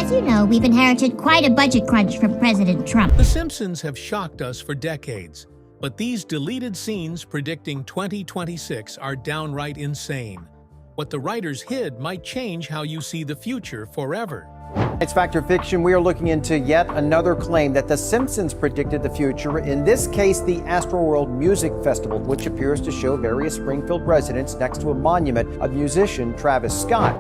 As you know, we've inherited quite a budget crunch from President Trump. The Simpsons have shocked us for decades, but these deleted scenes predicting 2026 are downright insane. What the writers hid might change how you see the future forever. It's Fact or Fiction. We are looking into yet another claim that The Simpsons predicted the future, in this case the Astroworld Music Festival, which appears to show various Springfield residents next to a monument of musician Travis Scott.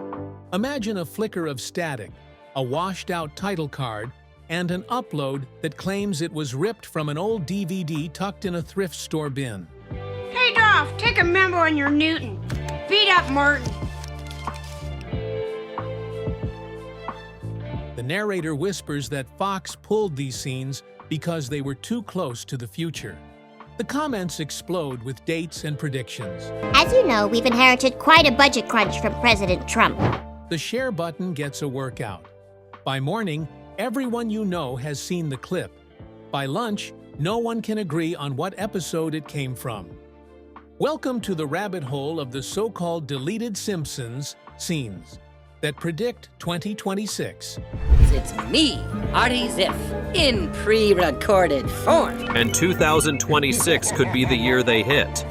Imagine a flicker of static, a washed-out title card, and an upload that claims it was ripped from an old DVD tucked in a thrift store bin. Hey, Dolph, take a memo on your Newton. Beat up Martin. The narrator whispers that Fox pulled these scenes because they were too close to the future. The comments explode with dates and predictions. As you know, we've inherited quite a budget crunch from President Trump. The share button gets a workout. By morning, everyone you know has seen the clip. By lunch, no one can agree on what episode it came from. Welcome to the rabbit hole of the so-called deleted Simpsons scenes that predict 2026. It's me, Artie Ziff, in pre-recorded form. And 2026 could be the year they hit.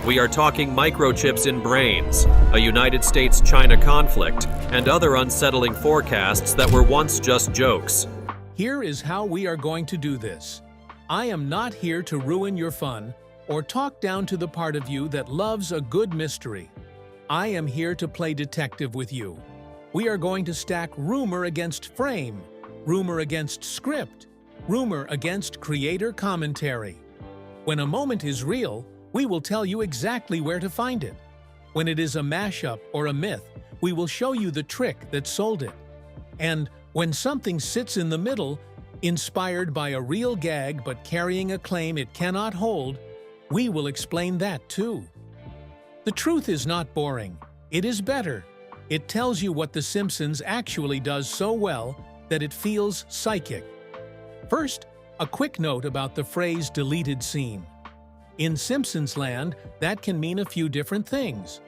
We are talking microchips in brains, a United States-China conflict, and other unsettling forecasts that were once just jokes. Here is how we are going to do this. I am not here to ruin your fun or talk down to the part of you that loves a good mystery. I am here to play detective with you. We are going to stack rumor against frame, rumor against script, rumor against creator commentary. When a moment is real, we will tell you exactly where to find it. When it is a mashup or a myth, we will show you the trick that sold it. And when something sits in the middle, inspired by a real gag but carrying a claim it cannot hold, we will explain that too. The truth is not boring. It is better. It tells you what The Simpsons actually does so well that it feels psychic. First, a quick note about the phrase deleted scene. In Simpsons land, that can mean a few different things.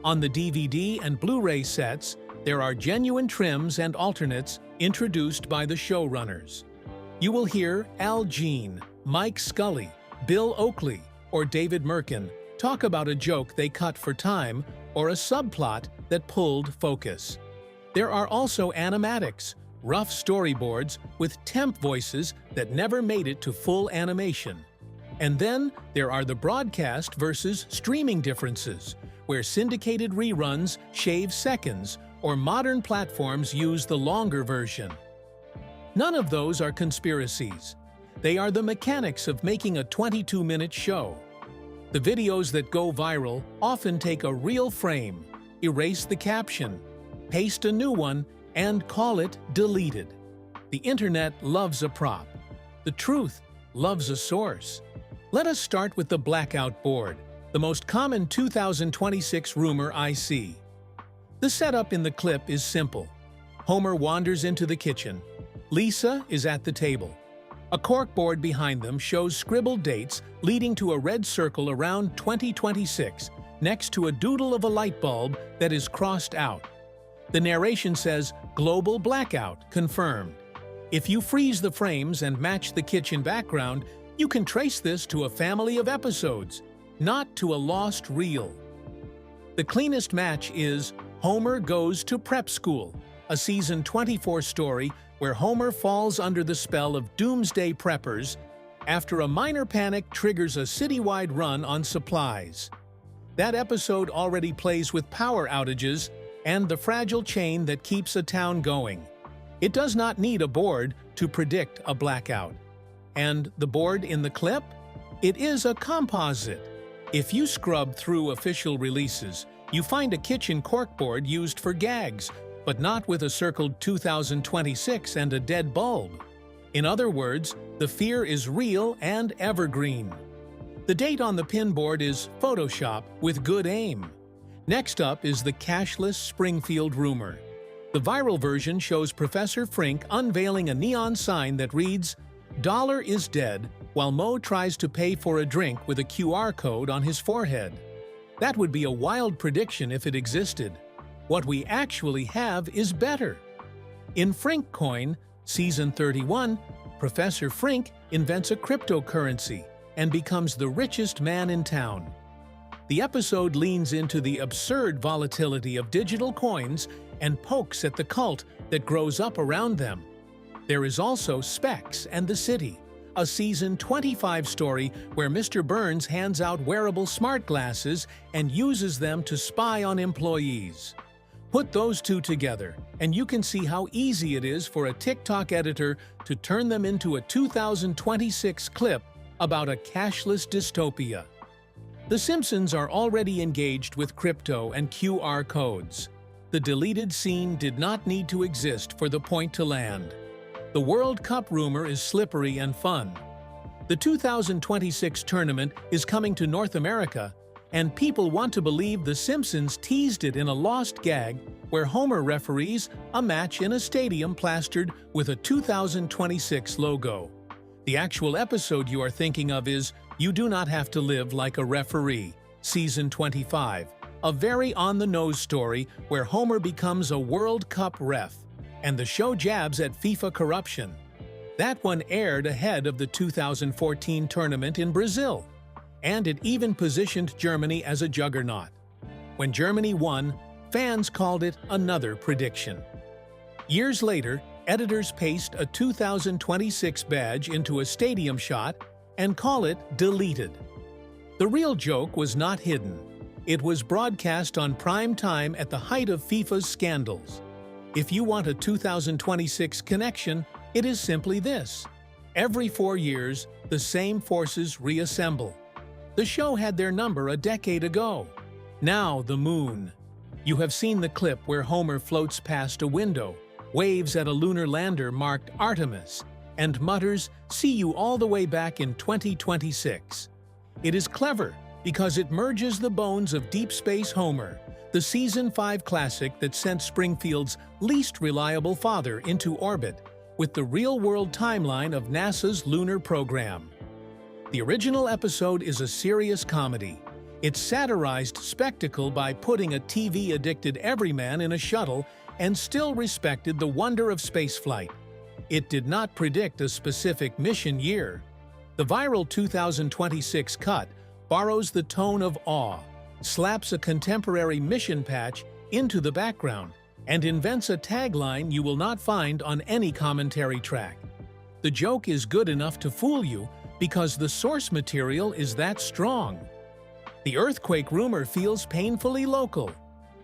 On the DVD and Blu-ray sets, there are genuine trims and alternates introduced by the showrunners. You will hear Al Jean, Mike Scully, Bill Oakley, or David Merkin talk about a joke they cut for time or a subplot that pulled focus. There are also animatics, rough storyboards with temp voices that never made it to full animation. And then there are the broadcast versus streaming differences, where syndicated reruns shave seconds or modern platforms use the longer version. None of those are conspiracies. They are the mechanics of making a 22-minute show. The videos that go viral often take a real frame, erase the caption, paste a new one, and call it deleted. The internet loves a prop. The truth loves a source. Let us start with the blackout board, the most common 2026 rumor I see. The setup in the clip is simple. Homer wanders into the kitchen. Lisa is at the table. A corkboard behind them shows scribbled dates leading to a red circle around 2026 next to a doodle of a light bulb that is crossed out. The narration says, "Global blackout confirmed." If you freeze the frames and match the kitchen background, you can trace this to a family of episodes, not to a lost reel. The cleanest match is Homer Goes to Prep School, a season 24 story where Homer falls under the spell of doomsday preppers after a minor panic triggers a citywide run on supplies. That episode already plays with power outages and the fragile chain that keeps a town going. It does not need a board to predict a blackout. And the board in the clip? It is a composite. If you scrub through official releases, you find a kitchen corkboard used for gags, but not with a circled 2026 and a dead bulb. In other words, the fear is real and evergreen. The date on the pinboard is Photoshop with good aim. Next up is the cashless Springfield rumor. The viral version shows Professor Frink unveiling a neon sign that reads, "Dollar is dead," while Moe tries to pay for a drink with a QR code on his forehead. That would be a wild prediction if it existed. What we actually have is better. In Frink Coin, Season 31, Professor Frink invents a cryptocurrency and becomes the richest man in town. The episode leans into the absurd volatility of digital coins and pokes at the cult that grows up around them. There is also Specs and the City, a Season 25 story where Mr. Burns hands out wearable smart glasses and uses them to spy on employees. Put those two together, and you can see how easy it is for a TikTok editor to turn them into a 2026 clip about a cashless dystopia. The Simpsons are already engaged with crypto and QR codes. The deleted scene did not need to exist for the point to land. The World Cup rumor is slippery and fun. The 2026 tournament is coming to North America, and people want to believe The Simpsons teased it in a lost gag where Homer referees a match in a stadium plastered with a 2026 logo. The actual episode you are thinking of is You Do Not Have to Live Like a Referee, Season 25, a very on-the-nose story where Homer becomes a World Cup ref, and the show jabs at FIFA corruption. That one aired ahead of the 2014 tournament in Brazil, and it even positioned Germany as a juggernaut. When Germany won, fans called it another prediction. Years later, editors paste a 2026 badge into a stadium shot and call it deleted. The real joke was not hidden. It was broadcast on prime time at the height of FIFA's scandals. If you want a 2026 connection, it is simply this. Every 4 years, the same forces reassemble. The show had their number a decade ago. Now the moon. You have seen the clip where Homer floats past a window, waves at a lunar lander marked Artemis, and mutters, "See you all the way back in 2026. It is clever because it merges the bones of Deep Space Homer, the Season 5 classic that sent Springfield's least reliable father into orbit, with the real-world timeline of NASA's lunar program. The original episode is a serious comedy. It satirized spectacle by putting a TV-addicted everyman in a shuttle and still respected the wonder of spaceflight. It did not predict a specific mission year. The viral 2026 cut borrows the tone of awe, slaps a contemporary mission patch into the background, and invents a tagline you will not find on any commentary track. The joke is good enough to fool you because the source material is that strong. The earthquake rumor feels painfully local.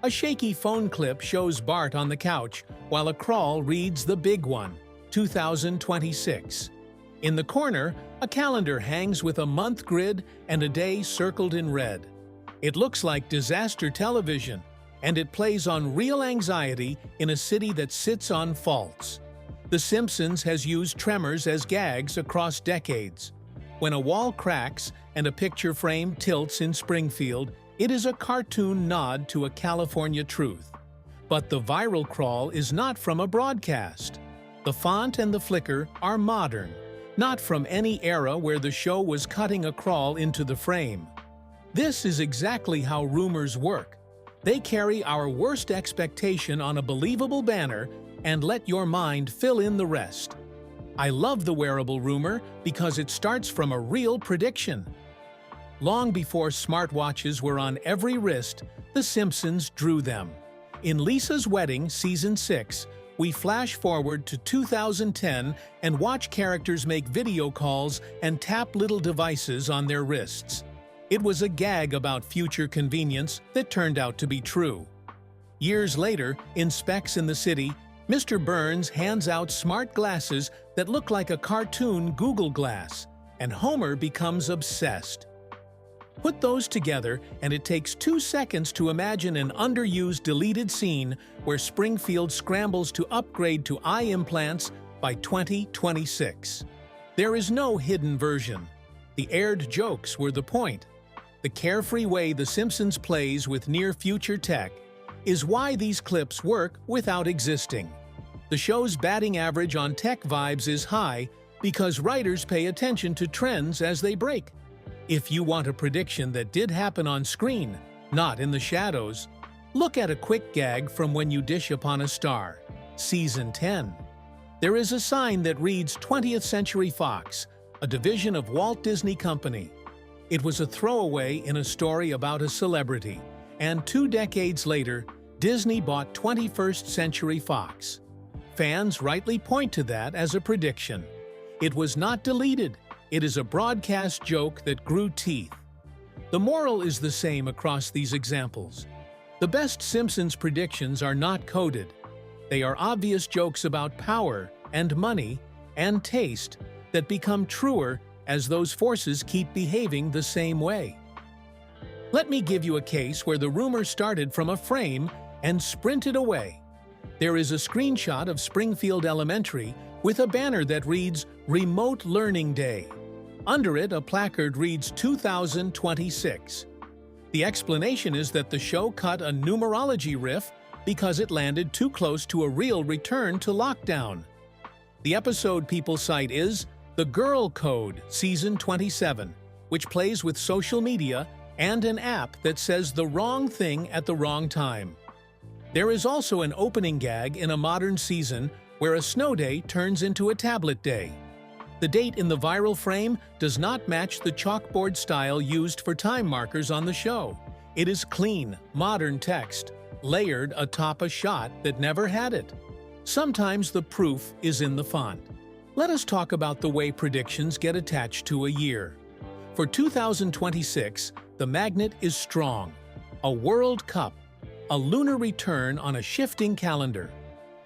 A shaky phone clip shows Bart on the couch while a crawl reads the big one, 2026. In the corner, a calendar hangs with a month grid and a day circled in red. It looks like disaster television, and it plays on real anxiety in a city that sits on faults. The Simpsons has used tremors as gags across decades. When a wall cracks and a picture frame tilts in Springfield, it is a cartoon nod to a California truth. But the viral crawl is not from a broadcast. The font and the flicker are modern, not from any era where the show was cutting a crawl into the frame. This is exactly how rumors work. They carry our worst expectation on a believable banner and let your mind fill in the rest. I love the wearable rumor because it starts from a real prediction. Long before smartwatches were on every wrist, The Simpsons drew them. In Lisa's Wedding, Season 6, we flash forward to 2010 and watch characters make video calls and tap little devices on their wrists. It was a gag about future convenience that turned out to be true. Years later, in Specs in the City, Mr. Burns hands out smart glasses that look like a cartoon Google Glass, and Homer becomes obsessed. Put those together, and it takes 2 seconds to imagine an underused deleted scene where Springfield scrambles to upgrade to eye implants by 2026. There is no hidden version. The aired jokes were the point. The carefree way The Simpsons plays with near-future tech is why these clips work without existing. The show's batting average on tech vibes is high because writers pay attention to trends as they break. If you want a prediction that did happen on screen, not in the shadows, look at a quick gag from When You Dish Upon a Star, Season 10. There is a sign that reads 20th Century Fox, a division of Walt Disney Company. It was a throwaway in a story about a celebrity, and 2 decades later, Disney bought 21st Century Fox. Fans rightly point to that as a prediction. It was not deleted. It is a broadcast joke that grew teeth. The moral is the same across these examples. The best Simpsons predictions are not coded. They are obvious jokes about power and money and taste that become truer as those forces keep behaving the same way. Let me give you a case where the rumor started from a frame and sprinted away. There is a screenshot of Springfield Elementary with a banner that reads Remote Learning Day. Under it, a placard reads 2026. The explanation is that the show cut a numerology riff because it landed too close to a real return to lockdown. The episode people cite is The Girl Code, Season 27, which plays with social media and an app that says the wrong thing at the wrong time. There is also an opening gag in a modern season where a snow day turns into a tablet day. The date in the viral frame does not match the chalkboard style used for time markers on the show. It is clean, modern text, layered atop a shot that never had it. Sometimes the proof is in the font. Let us talk about the way predictions get attached to a year. For 2026, the magnet is strong. A World Cup, a lunar return on a shifting calendar,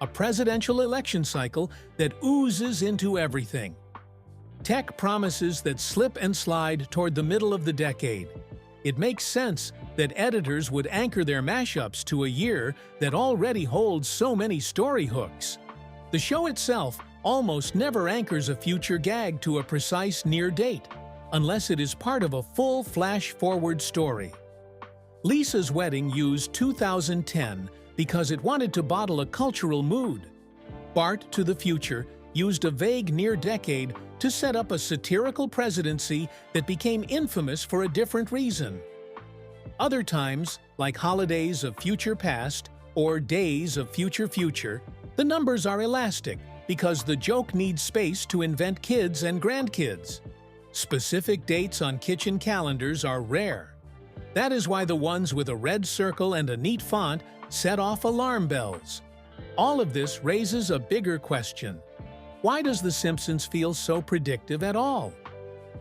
a presidential election cycle that oozes into everything. Tech promises that slip and slide toward the middle of the decade. It makes sense that editors would anchor their mashups to a year that already holds so many story hooks. The show itself almost never anchors a future gag to a precise near date, unless it is part of a full flash-forward story. Lisa's Wedding used 2010 because it wanted to bottle a cultural mood. Bart to the Future used a vague near decade to set up a satirical presidency that became infamous for a different reason. Other times, like Holidays of Future Past or Days of Future Future, the numbers are elastic because the joke needs space to invent kids and grandkids. Specific dates on kitchen calendars are rare. That is why the ones with a red circle and a neat font set off alarm bells. All of this raises a bigger question. Why does The Simpsons feel so predictive at all?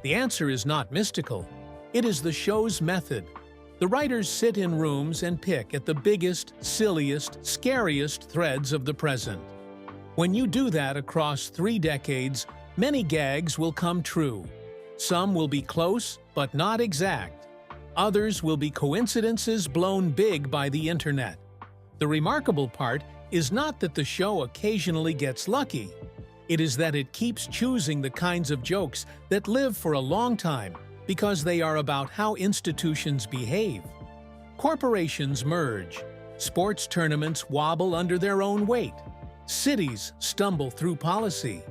The answer is not mystical. It is the show's method. The writers sit in rooms and pick at the biggest, silliest, scariest threads of the present. When you do that across 3 decades, many gags will come true. Some will be close, but not exact. Others will be coincidences blown big by the internet. The remarkable part is not that the show occasionally gets lucky. It is that it keeps choosing the kinds of jokes that live for a long time because they are about how institutions behave. Corporations merge. Sports tournaments wobble under their own weight. Cities stumble through policy.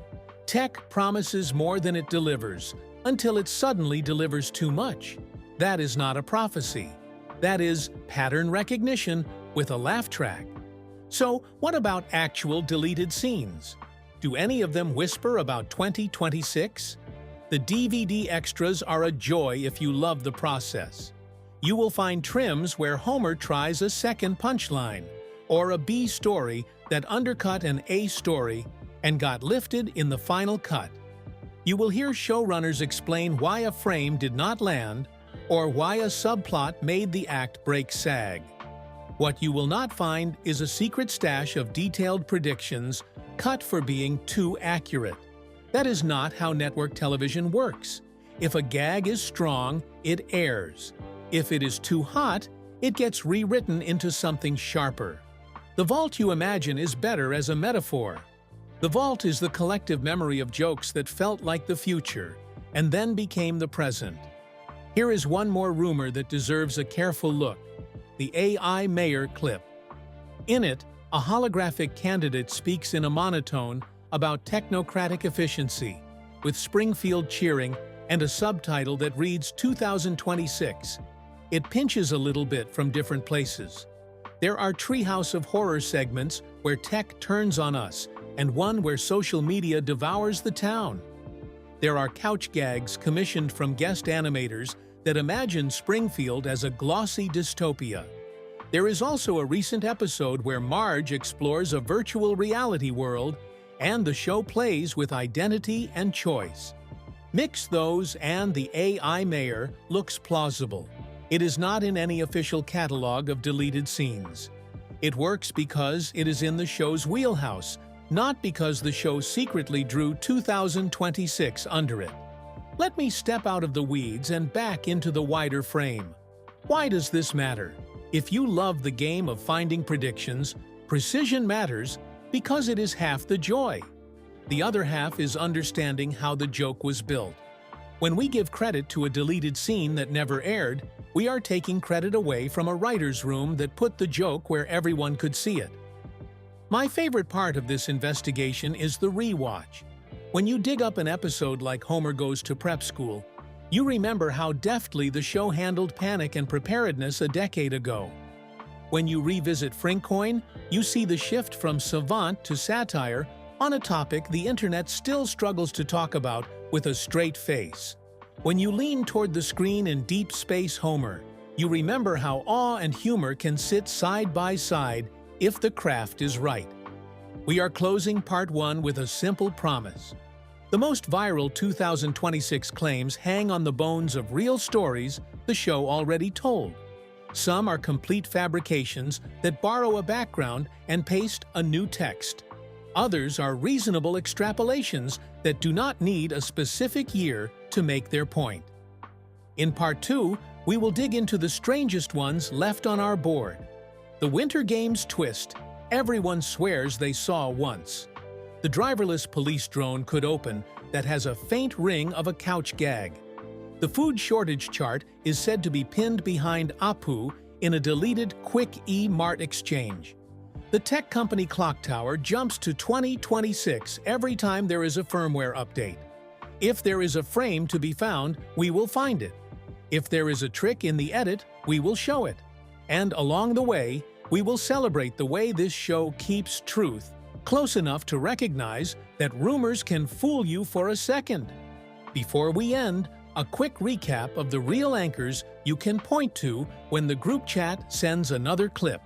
Tech promises more than it delivers until it suddenly delivers too much. That is not a prophecy. That is pattern recognition with a laugh track. So, what about actual deleted scenes? Do any of them whisper about 2026? The DVD extras are a joy if you love the process. You will find trims where Homer tries a second punchline, or a B story that undercut an A story and got lifted in the final cut. You will hear showrunners explain why a frame did not land, or why a subplot made the act break SAG. What you will not find is a secret stash of detailed predictions cut for being too accurate. That is not how network television works. If a gag is strong, it airs. If it is too hot, it gets rewritten into something sharper. The vault you imagine is better as a metaphor. The vault is the collective memory of jokes that felt like the future, and then became the present. Here is one more rumor that deserves a careful look: the AI mayor clip. In it, a holographic candidate speaks in a monotone about technocratic efficiency, with Springfield cheering and a subtitle that reads 2026. It pinches a little bit from different places. There are Treehouse of Horror segments where tech turns on us, and one where social media devours the town. There are couch gags commissioned from guest animators that imagine Springfield as a glossy dystopia. There is also a recent episode where Marge explores a virtual reality world, and the show plays with identity and choice. Mix those and the AI mayor looks plausible. It is not in any official catalog of deleted scenes. It works because it is in the show's wheelhouse, not because the show secretly drew 2026 under it. Let me step out of the weeds and back into the wider frame. Why does this matter? If you love the game of finding predictions, precision matters because it is half the joy. The other half is understanding how the joke was built. When we give credit to a deleted scene that never aired, we are taking credit away from a writer's room that put the joke where everyone could see it. My favorite part of this investigation is the rewatch. When you dig up an episode like Homer Goes to Prep School, you remember how deftly the show handled panic and preparedness a decade ago. When you revisit Frinkcoin, you see the shift from savant to satire on a topic the internet still struggles to talk about with a straight face. When you lean toward the screen in Deep Space Homer, you remember how awe and humor can sit side by side if the craft is right. We are closing Part 1 with a simple promise. The most viral 2026 claims hang on the bones of real stories the show already told. Some are complete fabrications that borrow a background and paste a new text. Others are reasonable extrapolations that do not need a specific year to make their point. In Part 2, we will dig into the strangest ones left on our board. The Winter Games twist everyone swears they saw once. The driverless police drone could open that has a faint ring of a couch gag. The food shortage chart is said to be pinned behind Apu in a deleted Quick E-Mart exchange. The tech company Clock Tower jumps to 2026 every time there is a firmware update. If there is a frame to be found, we will find it. If there is a trick in the edit, we will show it. And along the way, we will celebrate the way this show keeps truth close enough to recognize that rumors can fool you for a second. Before we end, a quick recap of the real anchors you can point to when the group chat sends another clip.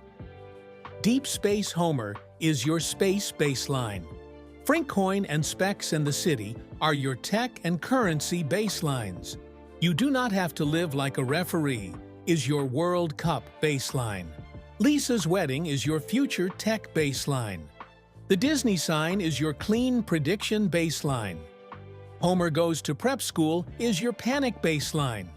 Deep Space Homer is your space baseline. Frinkcoin and Specs and the City are your tech and currency baselines. You Do Not Have to Live Like a Referee is your World Cup baseline. Lisa's Wedding is your future tech baseline. The Disney sign is your clean prediction baseline. Homer Goes to Prep School is your panic baseline.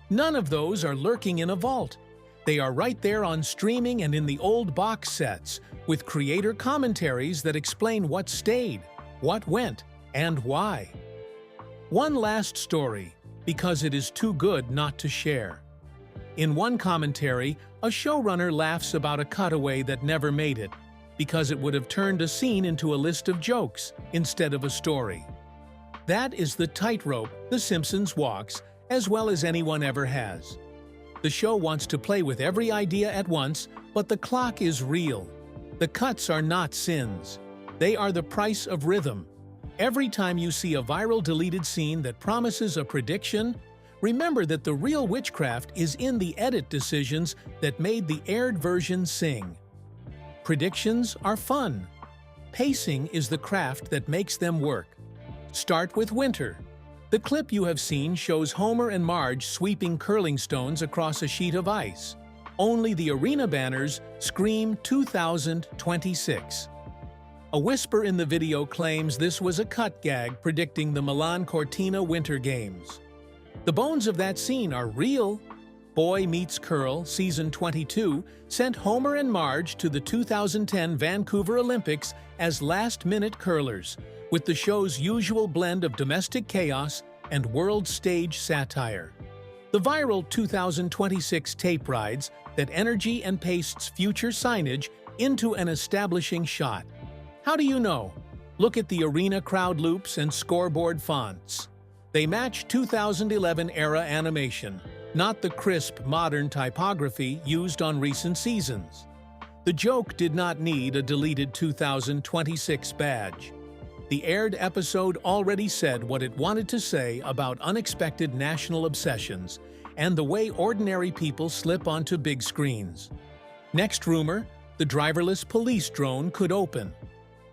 None of those are lurking in a vault. They are right there on streaming and in the old box sets, with creator commentaries that explain what stayed, what went, and why. One last story, because it is too good not to share. In one commentary, a showrunner laughs about a cutaway that never made it, because it would have turned a scene into a list of jokes instead of a story. That is the tightrope The Simpsons walks, as well as anyone ever has. The show wants to play with every idea at once, but the clock is real. The cuts are not sins. They are the price of rhythm. Every time you see a viral deleted scene that promises a prediction, remember that the real witchcraft is in the edit decisions that made the aired version sing. Predictions are fun. Pacing is the craft that makes them work. Start with winter. The clip you have seen shows Homer and Marge sweeping curling stones across a sheet of ice. Only the arena banners scream 2026. A whisper in the video claims this was a cut gag predicting the Milan Cortina Winter Games. The bones of that scene are real. Boy Meets Curl Season 22 sent Homer and Marge to the 2010 Vancouver Olympics as last-minute curlers, with the show's usual blend of domestic chaos and world-stage satire. The viral 2026 tape rides that energy and pastes future signage into an establishing shot. How do you know? Look at the arena crowd loops and scoreboard fonts. They match 2011-era animation, not the crisp, modern typography used on recent seasons. The joke did not need a deleted 2026 badge. The aired episode already said what it wanted to say about unexpected national obsessions and the way ordinary people slip onto big screens. Next rumor, the driverless police drone could open.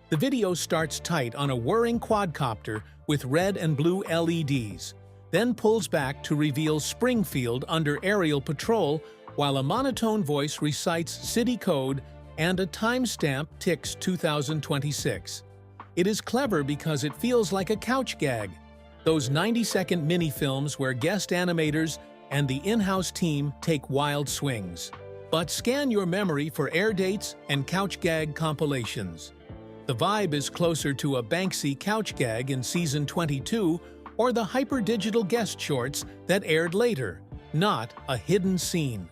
The video starts tight on a whirring quadcopter with red and blue LEDs, then pulls back to reveal Springfield under aerial patrol while a monotone voice recites city code and a timestamp ticks 2026. It is clever because it feels like a couch gag, those 90-second mini-films where guest animators and the in-house team take wild swings. But scan your memory for air dates and couch gag compilations. The vibe is closer to a Banksy couch gag in Season 22 or the hyper-digital guest shorts that aired later, not a hidden scene.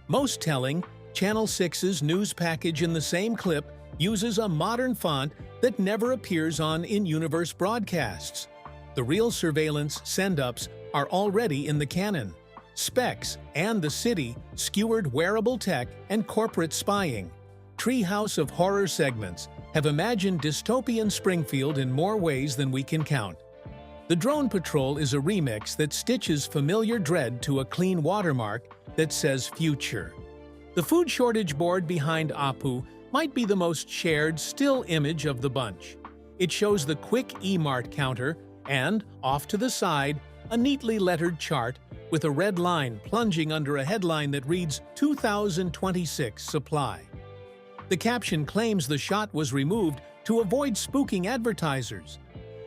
Most telling, Channel 6's news package in the same clip uses a modern font that never appears on in-universe broadcasts. The real surveillance send-ups are already in the canon. Specs and the City skewered wearable tech and corporate spying. Treehouse of Horror segments have imagined dystopian Springfield in more ways than we can count. The Drone Patrol is a remix that stitches familiar dread to a clean watermark that says future. The food shortage board behind Apu might be the most shared still image of the bunch. It shows the quick E-Mart counter and, off to the side, a neatly lettered chart with a red line plunging under a headline that reads 2026 supply. The caption claims the shot was removed to avoid spooking advertisers.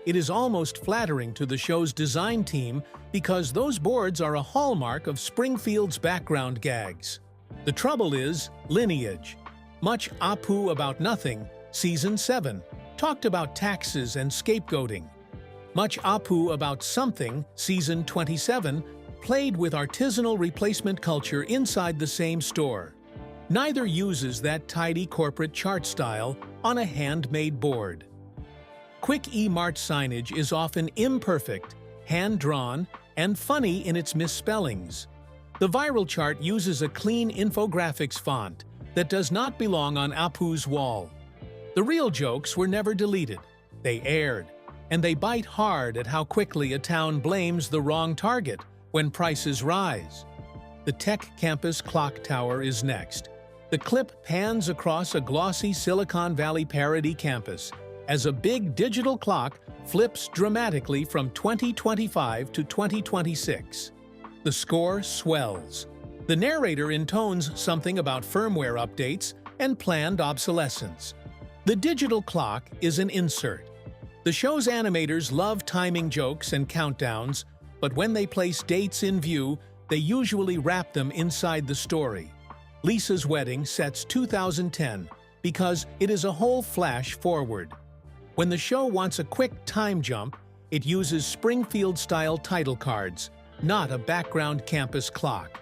It is almost flattering to the show's design team because those boards are a hallmark of Springfield's background gags. The trouble is lineage. Much Apu About Nothing, Season 7, talked about taxes and scapegoating. Much Apu About Something, Season 27, played with artisanal replacement culture inside the same store. Neither uses that tidy corporate chart style on a handmade board. Quick E-Mart signage is often imperfect, hand-drawn, and funny in its misspellings. The viral chart uses a clean infographics font that does not belong on Apu's wall. The real jokes were never deleted. They aired, and they bite hard at how quickly a town blames the wrong target when prices rise. The tech campus clock tower is next. The clip pans across a glossy Silicon Valley parody campus as a big digital clock flips dramatically from 2025 to 2026. The score swells. The narrator intones something about firmware updates and planned obsolescence. The digital clock is an insert. The show's animators love timing jokes and countdowns, but when they place dates in view, they usually wrap them inside the story. Lisa's wedding sets 2010 because it is a whole flash forward. When the show wants a quick time jump, it uses Springfield-style title cards, not a background campus clock.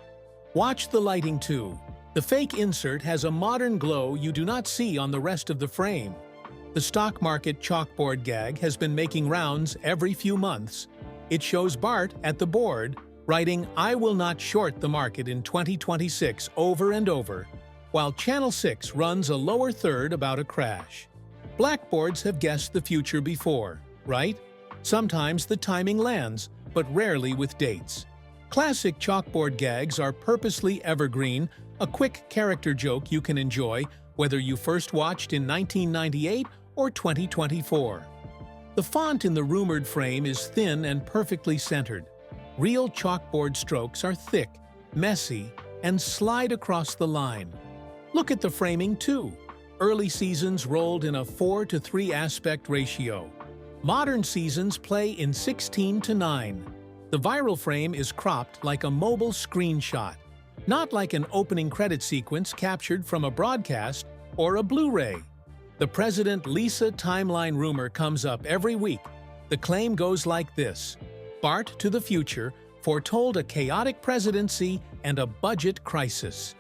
Watch the lighting too. The fake insert has a modern glow you do not see on the rest of the frame. The stock market chalkboard gag has been making rounds every few months. It shows Bart at the board, writing "I will not short the market in 2026" over and over, while Channel 6 runs a lower third about a crash. Blackboards have guessed the future before, right? Sometimes the timing lands, but rarely with dates. Classic chalkboard gags are purposely evergreen, a quick character joke you can enjoy whether you first watched in 1998 or 2024. The font in the rumored frame is thin and perfectly centered. Real chalkboard strokes are thick, messy, and slide across the line. Look at the framing too. Early seasons rolled in a 4:3 aspect ratio. Modern seasons play in 16:9. The viral frame is cropped like a mobile screenshot, not like an opening credit sequence captured from a broadcast or a Blu-ray. The President Lisa timeline rumor comes up every week. The claim goes like this: Bart to the future foretold a chaotic presidency and a budget crisis.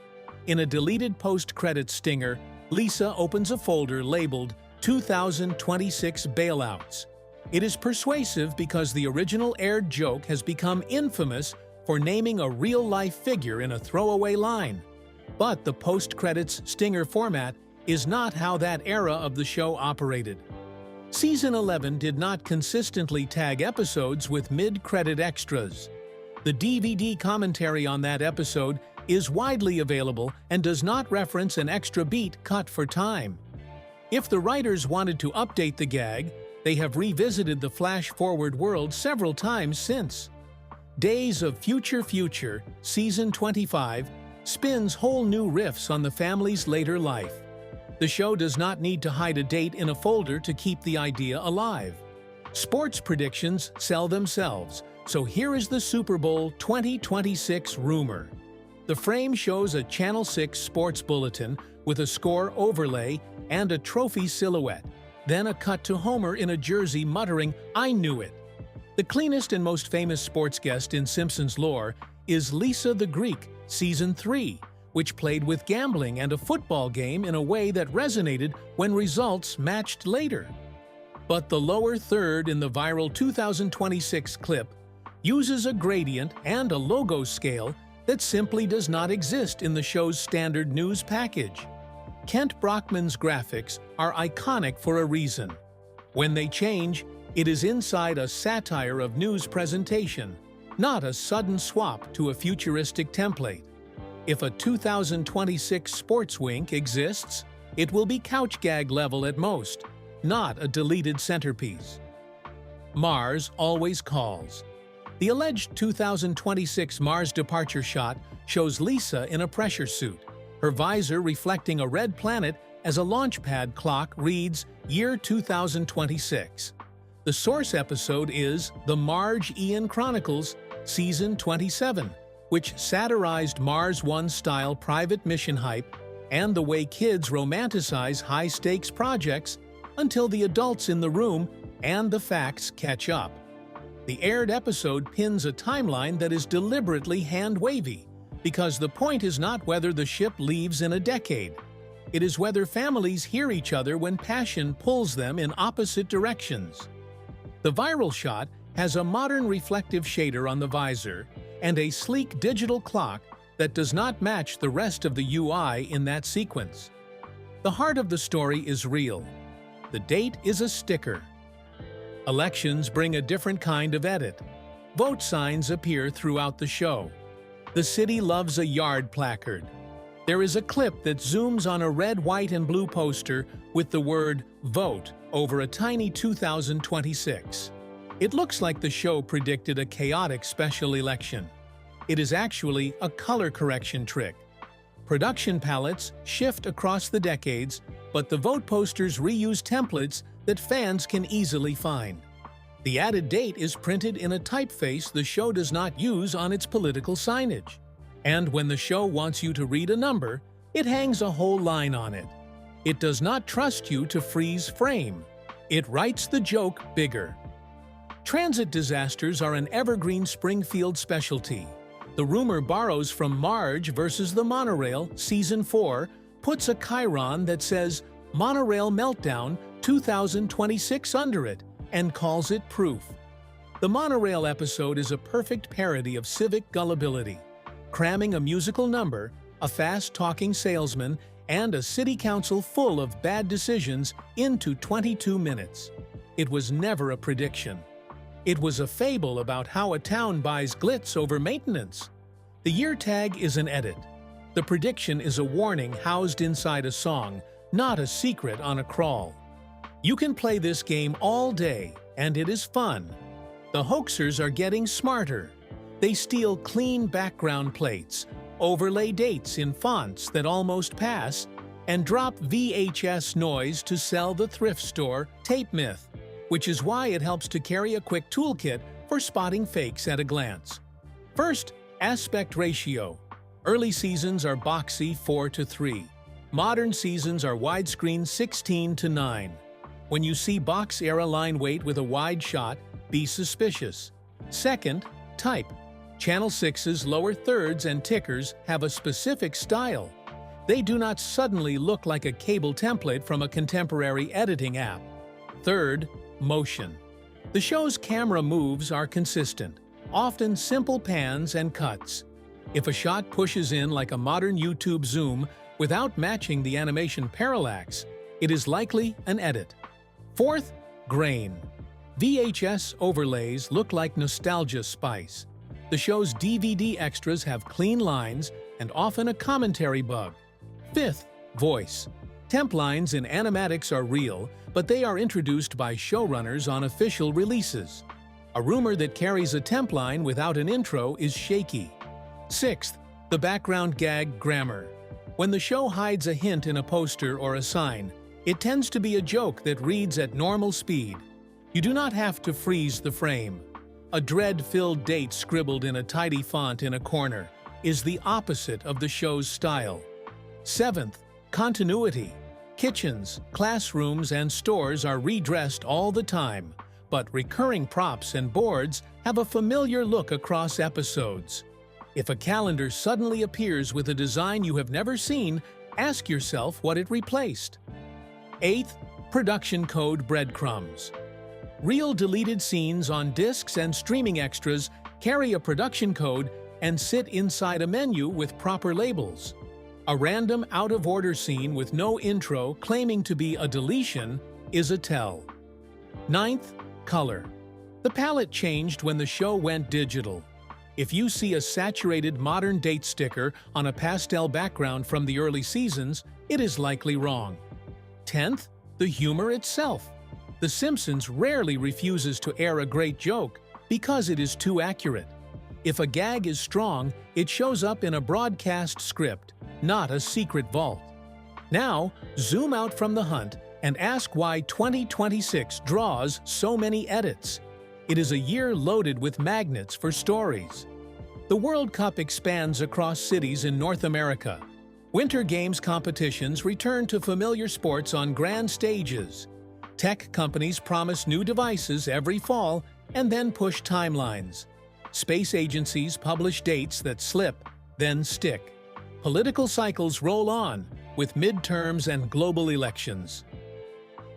In a deleted post-credit stinger, Lisa opens a folder labeled 2026 Bailouts. It is persuasive because the original aired joke has become infamous for naming a real-life figure in a throwaway line. But the post-credits stinger format is not how that era of the show operated. Season 11 did not consistently tag episodes with mid-credit extras. The DVD commentary on that episode is widely available and does not reference an extra beat cut for time. If the writers wanted to update the gag, they have revisited the flash-forward world several times since. Days of Future Future, Season 25, spins whole new riffs on the family's later life. The show does not need to hide a date in a folder to keep the idea alive. Sports predictions sell themselves, so here is the Super Bowl 2026 rumor. The frame shows a Channel 6 sports bulletin with a score overlay and a trophy silhouette, then a cut to Homer in a jersey muttering, "I knew it." The cleanest and most famous sports guest in Simpsons lore is Lisa the Greek, Season 3, which played with gambling and a football game in a way that resonated when results matched later. But the lower third in the viral 2026 clip uses a gradient and a logo scale that simply does not exist in the show's standard news package. Kent Brockman's graphics are iconic for a reason. When they change, it is inside a satire of news presentation, not a sudden swap to a futuristic template. If a 2026 sports wink exists, it will be couch gag level at most, not a deleted centerpiece. Mars always calls. The alleged 2026 Mars departure shot shows Lisa in a pressure suit, her visor reflecting a red planet as a launch pad clock reads year 2026. The source episode is The Marge Ian Chronicles, Season 27, which satirized Mars One-style private mission hype and the way kids romanticize high-stakes projects until the adults in the room and the facts catch up. The aired episode pins a timeline that is deliberately hand-wavy, because the point is not whether the ship leaves in a decade. It is whether families hear each other when passion pulls them in opposite directions. The viral shot has a modern reflective shader on the visor and a sleek digital clock that does not match the rest of the UI in that sequence. The heart of the story is real. The date is a sticker. Elections bring a different kind of edit. Vote signs appear throughout the show. The city loves a yard placard. There is a clip that zooms on a red, white, and blue poster with the word "Vote" over a tiny 2026. It looks like the show predicted a chaotic special election. It is actually a color correction trick. Production palettes shift across the decades, but the vote posters reuse templates that fans can easily find. The added date is printed in a typeface the show does not use on its political signage. And when the show wants you to read a number, it hangs a whole line on it. It does not trust you to freeze frame. It writes the joke bigger. Transit disasters are an evergreen Springfield specialty. The rumor borrows from Marge versus the Monorail, Season 4, puts a chyron that says "Monorail Meltdown 2026" under it, and calls it proof. The Monorail episode is a perfect parody of civic gullibility, cramming a musical number, a fast-talking salesman, and a city council full of bad decisions into 22 minutes. It was never a prediction. It was a fable about how a town buys glitz over maintenance. The year tag is an edit. The prediction is a warning housed inside a song, not a secret on a crawl. You can play this game all day, and it is fun. The hoaxers are getting smarter. They steal clean background plates, overlay dates in fonts that almost pass, and drop VHS noise to sell the thrift store tape myth, which is why it helps to carry a quick toolkit for spotting fakes at a glance. First, aspect ratio. Early seasons are boxy 4:3. Modern seasons are widescreen 16:9. When you see box-era line weight with a wide shot, be suspicious. Second, type. Channel 6's lower thirds and tickers have a specific style. They do not suddenly look like a cable template from a contemporary editing app. Third, motion. The show's camera moves are consistent, often simple pans and cuts. If a shot pushes in like a modern YouTube zoom without matching the animation parallax, it is likely an edit. Fourth, grain. VHS overlays look like nostalgia spice. The show's DVD extras have clean lines and often a commentary bug. Fifth, voice. Temp lines in animatics are real, but they are introduced by showrunners on official releases. A rumor that carries a temp line without an intro is shaky. Sixth, the background gag grammar. When the show hides a hint in a poster or a sign, it tends to be a joke that reads at normal speed. You do not have to freeze the frame. A dread-filled date scribbled in a tidy font in a corner is the opposite of the show's style. Seventh, continuity. Kitchens, classrooms, and stores are redressed all the time, but recurring props and boards have a familiar look across episodes. If a calendar suddenly appears with a design you have never seen, ask yourself what it replaced. Eighth, production code breadcrumbs. Real deleted scenes on discs and streaming extras carry a production code and sit inside a menu with proper labels. A random out-of-order scene with no intro claiming to be a deletion is a tell. Ninth, color. The palette changed when the show went digital. If you see a saturated modern date sticker on a pastel background from the early seasons, it is likely wrong. 10th, the humor itself. The Simpsons rarely refuses to air a great joke because it is too accurate. If a gag is strong, it shows up in a broadcast script, not a secret vault. Now, zoom out from the hunt and ask why 2026 draws so many edits. It is a year loaded with magnets for stories. The World Cup expands across cities in North America. Winter Games competitions return to familiar sports on grand stages. Tech companies promise new devices every fall and then push timelines. Space agencies publish dates that slip, then stick. Political cycles roll on, with midterms and global elections.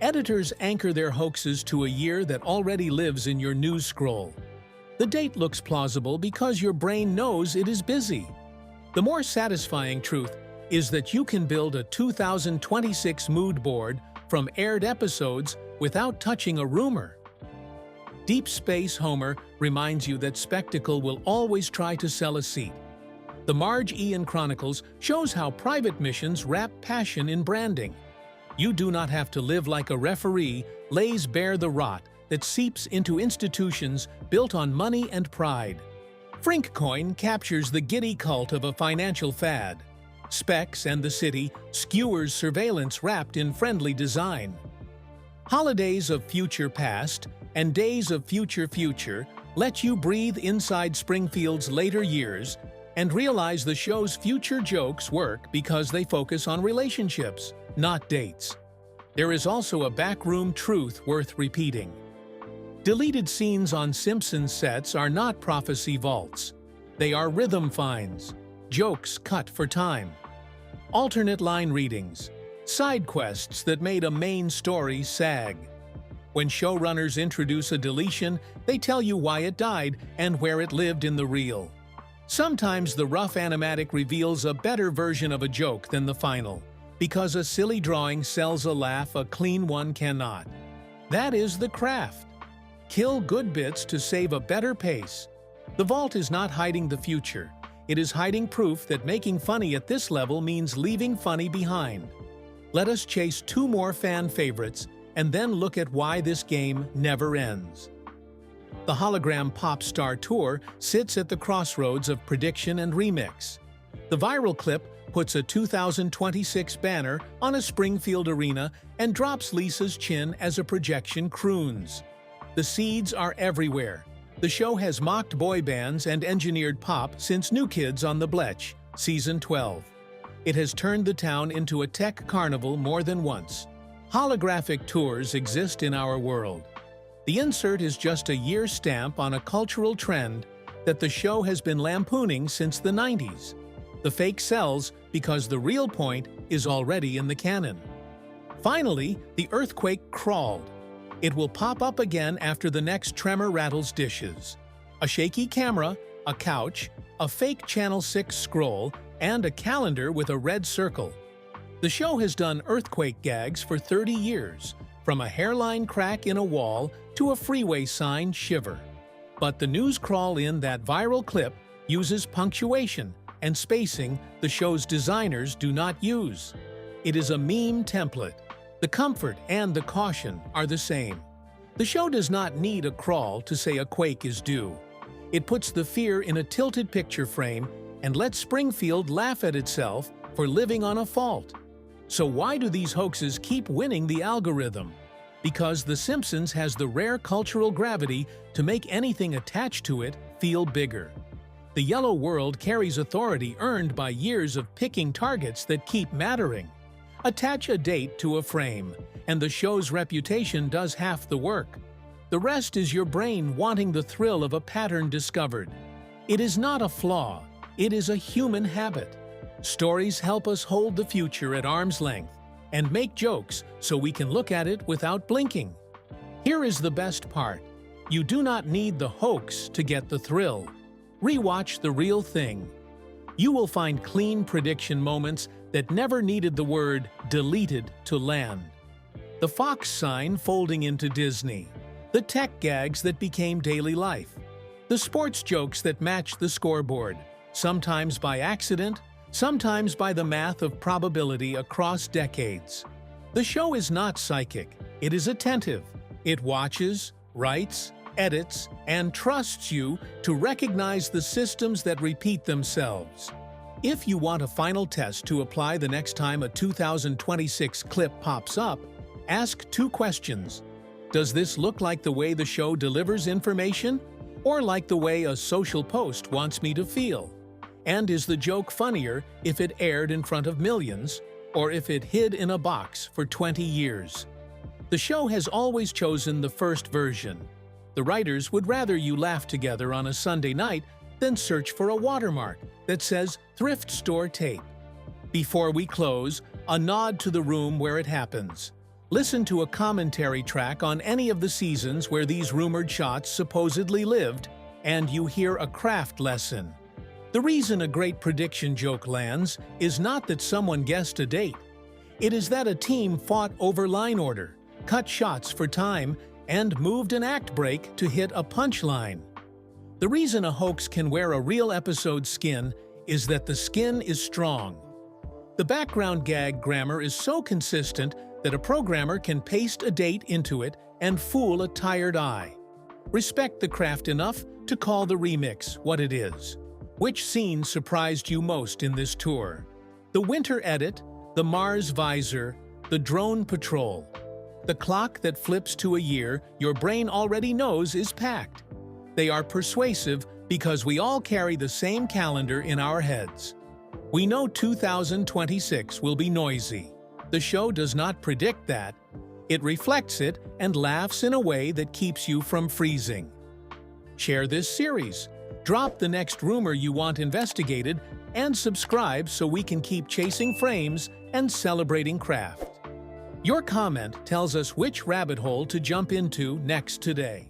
Editors anchor their hoaxes to a year that already lives in your news scroll. The date looks plausible because your brain knows it is busy. The more satisfying truth is that you can build a 2026 mood board from aired episodes without touching a rumor. Deep Space Homer reminds you that spectacle will always try to sell a seat. The Marge Ian Chronicles shows how private missions wrap passion in branding. You do not have to live like a referee lays bare the rot that seeps into institutions built on money and pride. Frinkcoin captures the giddy cult of a financial fad. Specs and the City skewers surveillance wrapped in friendly design. Holidays of Future Past and Days of Future Future let you breathe inside Springfield's later years and realize the show's future jokes work because they focus on relationships, not dates. There is also a backroom truth worth repeating. Deleted scenes on Simpsons sets are not prophecy vaults. They are rhythm finds, jokes cut for time. Alternate line readings, side quests that made a main story sag. When showrunners introduce a deletion, they tell you why it died and where it lived in the reel. Sometimes the rough animatic reveals a better version of a joke than the final, because a silly drawing sells a laugh a clean one cannot. That is the craft. Kill good bits to save a better pace. The vault is not hiding the future. It is hiding proof that making funny at this level means leaving funny behind. Let us chase 2 more fan favorites and then look at why this game never ends. The hologram pop star tour sits at the crossroads of prediction and remix. The viral clip puts a 2026 banner on a Springfield arena and drops Lisa's chin as a projection croons. The seeds are everywhere. The show has mocked boy bands and engineered pop since New Kids on the Blech, Season 12. It has turned the town into a tech carnival more than once. Holographic tours exist in our world. The insert is just a year stamp on a cultural trend that the show has been lampooning since the 90s. The fake sells because the real point is already in the canon. Finally, the earthquake crawled. It will pop up again after the next tremor rattles dishes. A shaky camera, a couch, a fake Channel 6 scroll, and a calendar with a red circle. The show has done earthquake gags for 30 years, from a hairline crack in a wall to a freeway sign shiver. But the news crawl in that viral clip uses punctuation and spacing the show's designers do not use. It is a meme template. The comfort and the caution are the same. The show does not need a crawl to say a quake is due. It puts the fear in a tilted picture frame and lets Springfield laugh at itself for living on a fault. So why do these hoaxes keep winning the algorithm? Because The Simpsons has the rare cultural gravity to make anything attached to it feel bigger. The yellow world carries authority earned by years of picking targets that keep mattering. Attach a date to a frame, and the show's reputation does half the work. The rest is your brain wanting the thrill of a pattern discovered. It is not a flaw, it is a human habit. Stories help us hold the future at arm's length and make jokes so we can look at it without blinking. Here is the best part. You do not need the hoax to get the thrill. Rewatch The Real Thing. You will find clean prediction moments that never needed the word deleted to land. The Fox sign folding into Disney. The tech gags that became daily life. The sports jokes that matched the scoreboard, sometimes by accident, sometimes by the math of probability across decades. The show is not psychic, it is attentive. It watches, writes, edits, and trusts you to recognize the systems that repeat themselves. If you want a final test to apply the next time a 2026 clip pops up, ask 2 questions. Does this look like the way the show delivers information, or like the way a social post wants me to feel? And is the joke funnier if it aired in front of millions, or if it hid in a box for 20 years? The show has always chosen the first version. The writers would rather you laugh together on a Sunday night than search for a watermark that says thrift store tape. Before we close, a nod to the room where it happens. Listen to a commentary track on any of the seasons where these rumored shots supposedly lived, and you hear a craft lesson. The reason a great prediction joke lands is not that someone guessed a date. It is that a team fought over line order, cut shots for time, and moved an act break to hit a punchline. The reason a hoax can wear a real episode's skin is that the skin is strong. The background gag grammar is so consistent that a programmer can paste a date into it and fool a tired eye. Respect the craft enough to call the remix what it is. Which scene surprised you most in this tour? The winter edit, the Mars visor, the drone patrol. The clock that flips to a year your brain already knows is packed. They are persuasive because we all carry the same calendar in our heads. We know 2026 will be noisy. The show does not predict that. It reflects it and laughs in a way that keeps you from freezing. Share this series. Drop the next rumor you want investigated and subscribe so we can keep chasing frames and celebrating craft. Your comment tells us which rabbit hole to jump into next today.